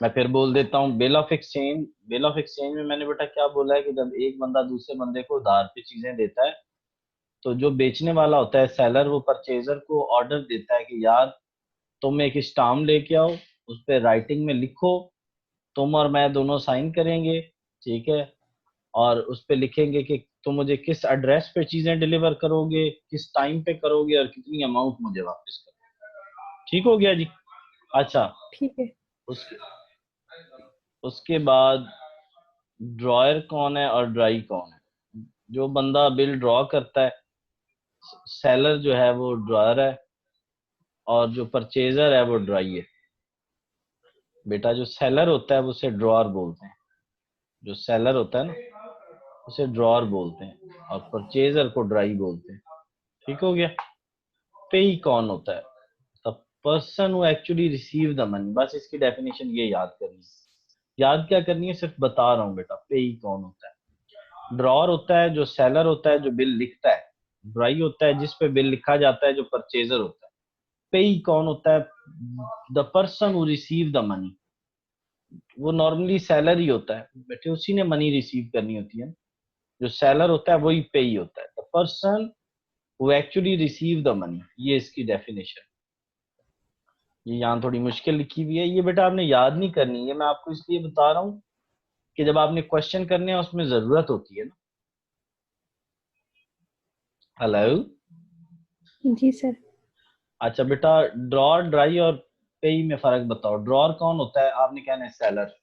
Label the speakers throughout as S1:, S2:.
S1: मैं फिर बोल देता हूँ bill of exchange. Bill of exchange में मैंने बेटा क्या बोला है कि जब एक बंदा दूसरे बंदे को उधार पे चीजें देता है, तो जो बेचने वाला होता है सेलर, वो परचेजर को ऑर्डर देता है कि यार तुम एक स्टाम्प लेके आओ, उस पे राइटिंग में लिखो, तुम और मैं दोनों साइन करेंगे, ठीक है, और उस पे लिखेंगे कि तुम मुझे किस एड्रेस पे चीजें डिलीवर करोगे, किस टाइम पे करोगे, और कितनी अमाउंट मुझे वापस करोगे। ठीक हो गया जी। अच्छा,
S2: ठीक है।
S1: उसके उसके बाद ड्रॉयर कौन है और ड्राई कौन है? जो बंदा बिल ड्रॉ करता है, सेलर जो है वो ड्रॉयर है, और जो परचेजर है वो ड्राई है। बेटा जो सेलर होता है वो उसे ड्रॉअर बोलते हैं, जो सेलर होता है ना उसे ड्रॉअर बोलते हैं, और परचेजर को ड्राई बोलते हैं। ठीक हो गया। पेई कौन होता है? The person who actually receive the money. बस इसकी डेफिनेशन ये याद करनी है। याद क्या करनी है, सिर्फ बता रहा हूँ बेटा। पेई कौन होता है? ड्रॉअर होता है जो सेलर होता है, जो बिल लिखता है। ड्राई होता है जिस पे बिल लिखा जाता है, जो परचेजर होता है। पेई कौन होता है? The person who receive the money. वो नॉर्मली सेलर ही होता है बेटे, उसी ने मनी रिसीव करनी होती है। जो सेलर होता है वही पेई होता है। The person who actually receive the money, ये इसकी डेफिनेशन। ये यहाँ थोड़ी मुश्किल लिखी हुई है, ये बेटा आपने याद नहीं करनी है, मैं आपको इसलिए बता रहा हूँ कि जब आपने क्वेश्चन करने हैं उसमें जरूरत होती है ना। हेलो।
S2: जी सर।
S1: अच्छा बेटा, ड्रॉर, ड्राई और पेई में फर्क बताओ। ड्रॉर कौन होता है? आपने कहना है सेलर।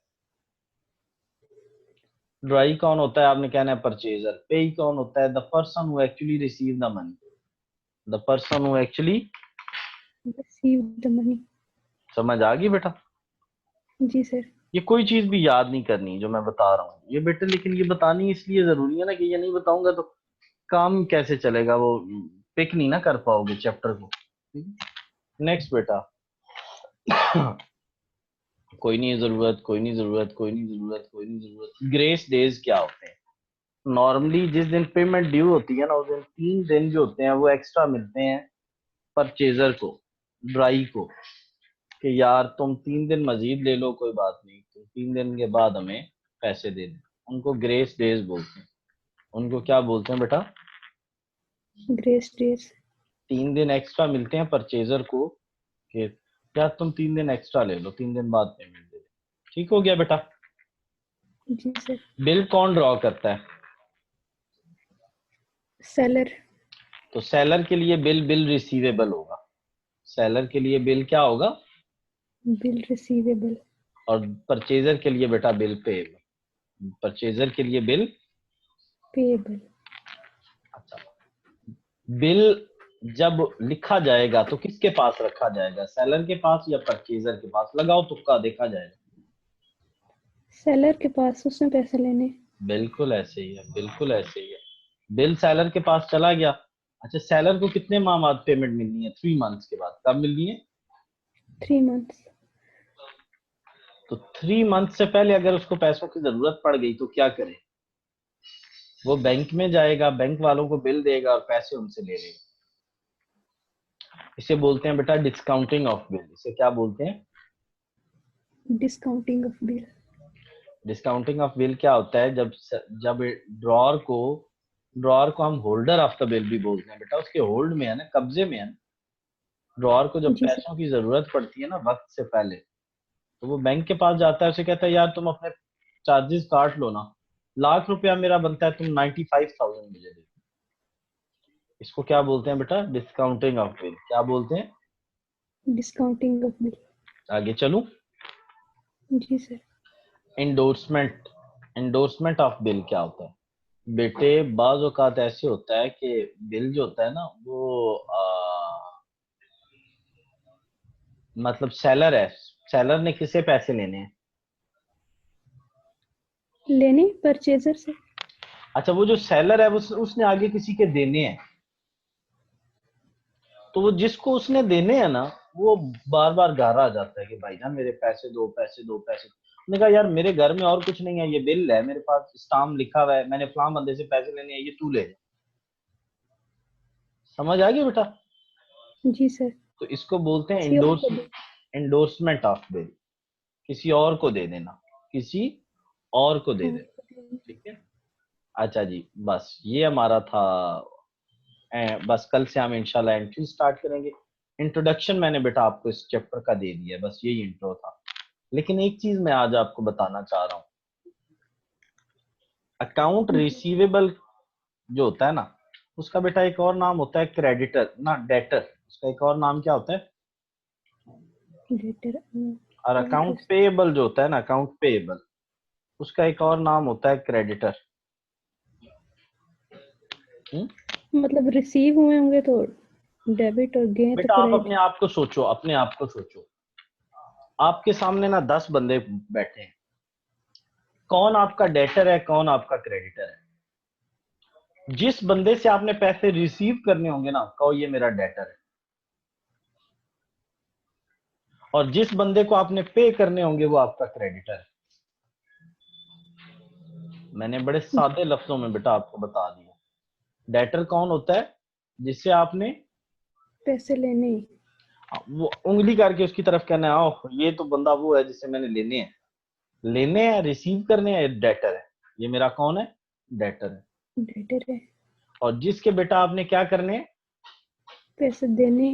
S1: ड्राई कौन होता है? आपने कहना है परचेजर। पेई कौन होता है? The person who actually receive the money. The person who actually.
S2: Receive the money.
S1: समझ आ गई बेटा?
S2: जी सर।
S1: ये कोई चीज भी याद नहीं करनी जो मैं बता रहा हूँ ये बेटे, लेकिन ये बतानी इसलिए जरूरी है ना कि ये नहीं बताऊंगा तो काम कैसे चलेगा, वो पिक नहीं ना कर पाओगे चैप्टर को। नेक्स्ट बेटा। कोई नहीं जरूरत, कोई नहीं जरूरत, कोई नहीं जरूरत, कोई नहीं जरूरत। ग्रेस डेज क्या होते हैं? नॉर्मली जिस दिन पेमेंट ड्यू होती है ना, उस दिन 3 दिन जो होते हैं वो एक्स्ट्रा मिलते हैं परचेजर को, ड्राई को, कि यार तुम 3 दिन मजीद ले लो, कोई बात नहीं, तुम 3 दिन के बाद हमें पैसे दे दो। उनको ग्रेस डेज बोलते हैं। उनको क्या बोलते हैं बेटा?
S2: Grace days.
S1: 3 दिन एक्स्ट्रा मिलते हैं परचेजर को कि यार तुम 3 दिन एक्स्ट्रा ले लो, 3 दिन बाद पेमेंट दे दो। ठीक हो गया बेटा।
S2: जी सर।
S1: बिल कौन ड्रॉ करता है?
S2: सेलर।
S1: तो सेलर के लिए बिल बिल रिसीवेबल होगा। सेलर के लिए बिल क्या होगा?
S2: Bill receivable.
S1: और परचेजर के लिए बेटा बिल पेएबल। परचेजर के लिए बिल।
S2: पेएबल।
S1: अच्छा, बिल जब लिखा जाएगा तो किसके पास रखा जाएगा? सेलर के पास या परचेजर के पास? लगाओ तुक्का, देखा जाएगा।
S2: सेलर के पास, उसने पैसे लेने।
S1: बिल्कुल ऐसे ही है, बिल्कुल ऐसे ही है। बिल सेलर के पास चला गया। अच्छा, सेलर को कितने माह बाद पेमेंट मिलनी है? 3 मंथ्स के बाद। कब मिलनी है?
S2: 3 मंथ्स।
S1: तो 3 मंथ से पहले अगर उसको पैसों की जरूरत पड़ गई तो क्या करे? वो बैंक में जाएगा, बैंक वालों को बिल देगा और पैसे उनसे ले लेगा। इसे बोलते हैं बेटा डिस्काउंटिंग ऑफ बिल। इसे क्या बोलते हैं?
S2: Discounting of bill.
S1: Discounting of bill क्या होता है? जब ड्रॉर को ड्रॉर को हम होल्डर ऑफ द बिल भी बोलते हैं बेटा, उसके होल्ड में है ना, कब्जे में है ना। ड्रॉर को जब
S2: जी सर।
S1: पैसों की जरूरत पड़ती है ना वक्त से पहले, तो वो बैंक के पास जाता है, उसे कहता है यार तुम अपने चार्जेस काट लो ना, लाख रुपया मेरा बनता है, तुम 95,000 मुझे दे दो। इसको क्या बोलते हैं बेटा? Discounting of bill. क्या बोलते हैं?
S2: Discounting of bill.
S1: आगे चलूं।
S2: जी sir.
S1: Endorsement. Endorsement of bill क्या होता है? बेटे बाज औकात ऐसे होता है कि बिल जो होता है ना वो मतलब सेलर है, सेलर ने किसे पैसे लेने हैं?
S2: लेने परचेजर से।
S1: अच्छा, वो जो सेलर है उसने आगे किसी के देने हैं, तो वो जिसको उसने देने हैं ना, वो बार बार गारा आ जाता है कि भाई जान मेरे पैसे दो, पैसे दो, पैसे दो। उसने कहा यार मेरे घर में और कुछ नहीं है, ये बिल है मेरे पास, स्टाम्प लिखा हुआ है, मैंने फलां बंदे से पैसे लेने हैं, ये तू ले जा। समझ आ गई बेटा?
S2: जी सर।
S1: तो इसको बोलते हैं
S2: C of the bill.
S1: Endorsement of bill, किसी और को दे देना, किसी और को दे
S2: हाँ,
S1: देना, ठीक है। अच्छा जी, बस ये हमारा था। बस कल से हम इंशाल्लाह एंट्री स्टार्ट करेंगे। इंट्रोडक्शन मैंने बेटा आपको इस चैप्टर का दे दिया है, बस यही इंट्रो था। लेकिन एक चीज मैं आज आपको बताना चाह रहा हूँ, अकाउंट
S2: जी,
S1: रिसीवेबल जो होता है ना, उसका बेटा एक और नाम होता है क्रेडिटर ना डेटर, उसका एक और नाम क्या होता है।
S2: लेटर
S1: और अकाउंट पेएबल जो होता है ना, अकाउंट पेएबल, उसका एक और नाम होता है क्रेडिटर।
S2: मतलब रिसीव हुए होंगे तो डेबिट और गए तो
S1: बेटा आप
S2: क्रेडिट।
S1: अपने आप को सोचो, अपने आप को सोचो, आपके सामने ना 10 बंदे बैठे हैं, कौन आपका डेटर है, कौन आपका क्रेडिटर है। जिस बंदे से आपने पैसे रिसीव करने होंगे ना, कहो ये मेरा डेटर है, और जिस बंदे को आपने पे करने होंगे वो आपका क्रेडिटर है। मैंने बड़े सादे लफ्जों में बेटा आपको बता दिया। डेटर कौन होता है, जिससे आपने
S2: पैसे लेने।
S1: वो उंगली करके उसकी तरफ कहना है, ओह ये तो बंदा वो है जिससे मैंने लेने हैं, लेने हैं रिसीव करने हैं, डेटर है। ये मेरा कौन है, डेटर है।
S2: डेटर है।
S1: और जिसके बेटा आपने क्या करने हैं,
S2: पैसे देने,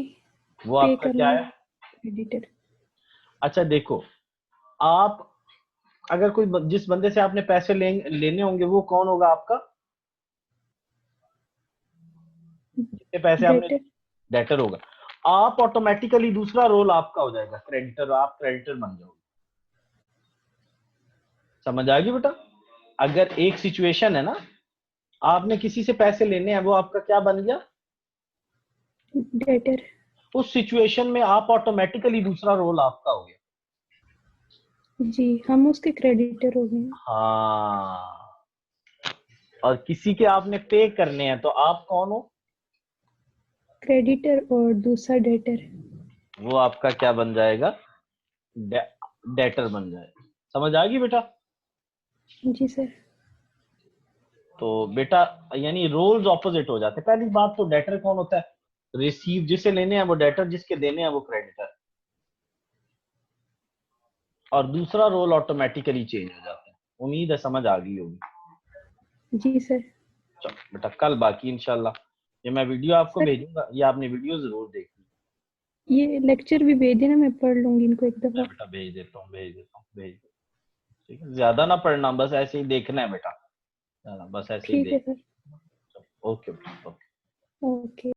S1: वो
S2: पे
S1: आपका क्या
S2: करने,
S1: है।
S2: क्रेडिटर।
S1: अच्छा देखो, आप अगर कोई जिस बंदे से आपने पैसे लेने होंगे वो कौन होगा आपका, जितने पैसे आपने,
S2: डेटर।
S1: डेटर होगा। आप ऑटोमेटिकली दूसरा रोल आपका हो जाएगा क्रेडिटर, आप क्रेडिटर बन जाओगे। समझ आ गई बेटा। अगर एक सिचुएशन है ना, आपने किसी से पैसे लेने हैं, वो आपका क्या बन गया,
S2: डेटर।
S1: उस सिचुएशन में आप ऑटोमेटिकली दूसरा रोल आपका हो गया।
S2: जी, हम उसके क्रेडिटर हो गए।
S1: हाँ, और किसी के आपने पे करने हैं तो आप कौन हो,
S2: क्रेडिटर और दूसरा डेटर।
S1: वो आपका क्या बन जाएगा, डे, डेटर बन जाएगा। समझ आ गई बेटा।
S2: जी सर।
S1: तो बेटा यानी रोल्स ऑपोजिट हो जाते हैं। पहली बात तो डेटर कौन होता है, रिसीव, जिसे लेने हैं वो डेटर, जिसके देने हैं वो क्रेडिटर। और दूसरा रोल ऑटोमेटिकली चेंज हो जाता है। उम्मीद है समझ आ गई होगी।
S2: जी सर।
S1: चलो बेटा, कल बाकी इंशाल्लाह। ये मैं वीडियो आपको
S2: सर,
S1: भेजूंगा, ये आपने वीडियो जरूर देखनी।
S2: ये लेक्चर भी भेज देना, मैं पढ़ लूंगी इनको एक
S1: मैं
S2: दफा।
S1: बेटा भेज देता हूँ, भेज देता हूँ, भेज देता हूँ। ठीक है, ज्यादा ना पढ़ना, बस ऐसे ही देखना है बेटा, बस ऐसे ही
S2: ठीक है
S1: देख।
S2: सर।
S1: ओके बेटा, ओके।
S2: ओके।